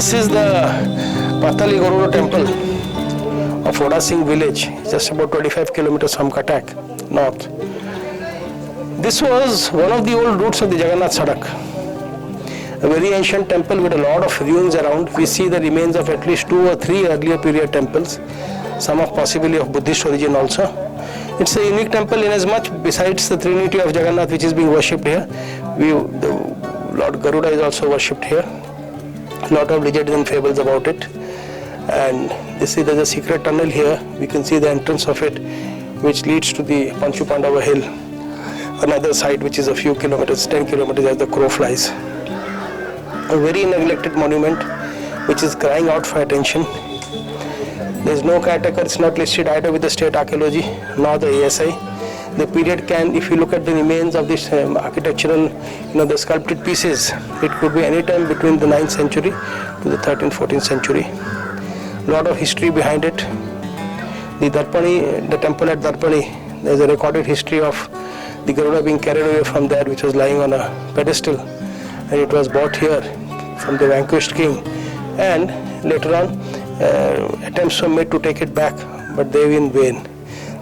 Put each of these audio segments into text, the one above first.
This is the Patali Garuda temple of Oda Singh village, just about 25 kilometers from Cuttack, north. This was one of the old routes of the Jagannath Sadak. A very ancient temple with a lot of ruins around. We see the remains of at least 2 or 3 earlier period temples, some of possibly of Buddhist origin also. It's a unique temple in as much, besides the Trinity of Jagannath which is being worshipped here, the Lord Garuda is also worshipped here. A lot of legends and fables about it. And there's a secret tunnel here. We can see the entrance of it, which leads to the Panchu Pandava hill, another site which is a few kilometers, 10 kilometers as the crow flies. A very neglected monument which is crying out for attention. There is no caretaker, it's not listed either with the state archaeology nor the ASI. The period can, if you look at the remains of this architectural, the sculpted pieces, it could be any time between the 9th century to the 13th, 14th century. A lot of history behind it. The Darpani, the temple at Darpani, there is a recorded history of the Garuda being carried away from there, which was lying on a pedestal, and it was brought here from the vanquished king. And later on, attempts were made to take it back, but they were in vain.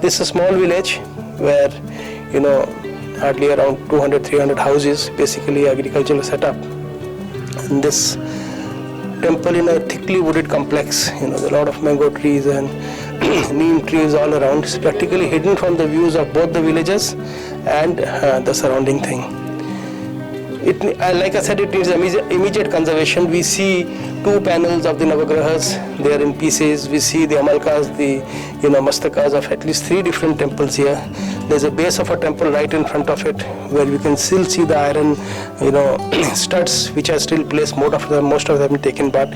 This is a small village where, hardly around 200-300 houses, basically agricultural setup. And this temple in a thickly wooded complex, there's a lot of mango trees and neem trees all around. It's practically hidden from the views of both the villages and the surrounding thing. Like I said, it needs immediate conservation. We see 2 panels of the Navagrahas, they are in pieces. We see the Amalkas, the Mastakas of at least 3 different temples here. There's a base of a temple right in front of it, where we can still see the iron, studs which are still placed. Most of them have been taken, but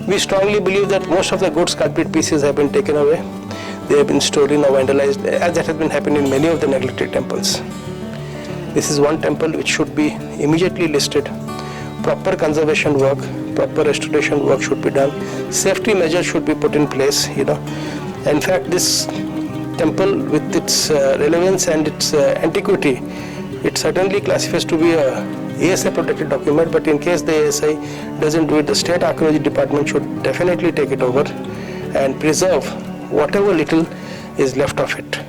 we strongly believe that most of the good sculpted pieces have been taken away. They have been stolen or vandalized, as that has been happening in many of the neglected temples. This is one temple which should be immediately listed. Proper conservation work, proper restoration work should be done. Safety measures should be put in place, In fact, this temple, with its relevance and its antiquity, it certainly classifies to be a ASI protected document, but in case the ASI doesn't do it, the State Archaeology Department should definitely take it over and preserve whatever little is left of it.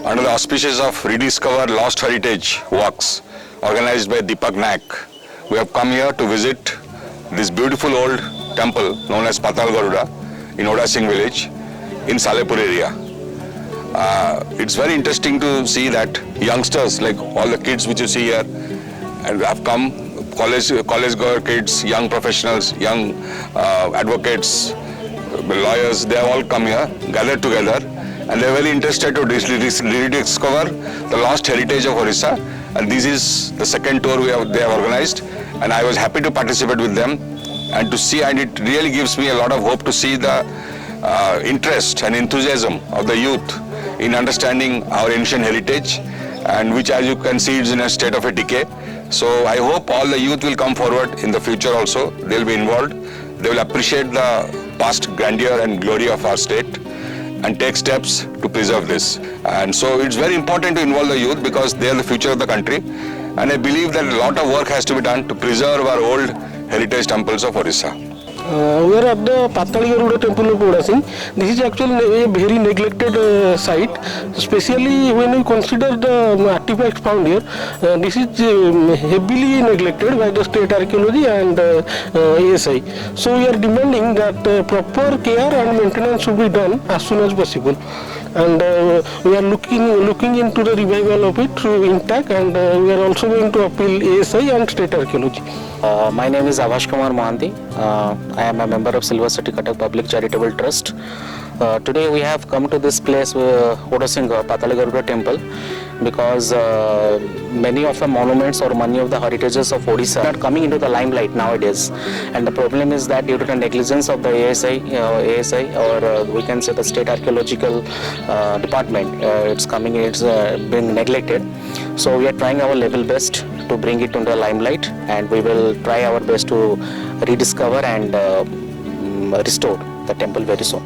Under the auspices of Rediscover Lost Heritage Walks, organized by Deepak Naik, we have come here to visit this beautiful old temple known as Patal Garuda in Oda Singh village in Salepur area. It's very interesting to see that youngsters, like all the kids which you see here, and have come, college goer kids, young professionals, young advocates, lawyers, they have all come here, gathered together, and they are very interested to rediscover the lost heritage of Orissa. And this is the second tour they have organized, and I was happy to participate with them and to see, and it really gives me a lot of hope to see the interest and enthusiasm of the youth in understanding our ancient heritage, and which, as you can see, is in a state of a decay. So I hope all the youth will come forward in the future also. They will be involved. They will appreciate the past grandeur and glory of our state and take steps to preserve this. And so it's very important to involve the youth because they are the future of the country. And I believe that a lot of work has to be done to preserve our old heritage temples of Orissa. We are at the Patali Garuda temple of Oda Singh. This is actually a very neglected site, especially when we consider the artifacts found here. This is heavily neglected by the state archaeology and ASI. So we are demanding that proper care and maintenance should be done as soon as possible. And we are looking into the revival of it intact, and we are also going to appeal ASI and state archaeology. My name is Avash Kumar Mohanty. I am a member of Silver City Cuttack Public Charitable Trust. Today we have come to this place, Oda Singh Patali Garuda temple, because many of the monuments or many of the heritages of Odisha are coming into the limelight nowadays. And the problem is that due to the negligence of the ASI or we can say the State Archaeological Department, it's being neglected. So we are trying our level best to bring it into the limelight, and we will try our best to rediscover and restore the temple very soon.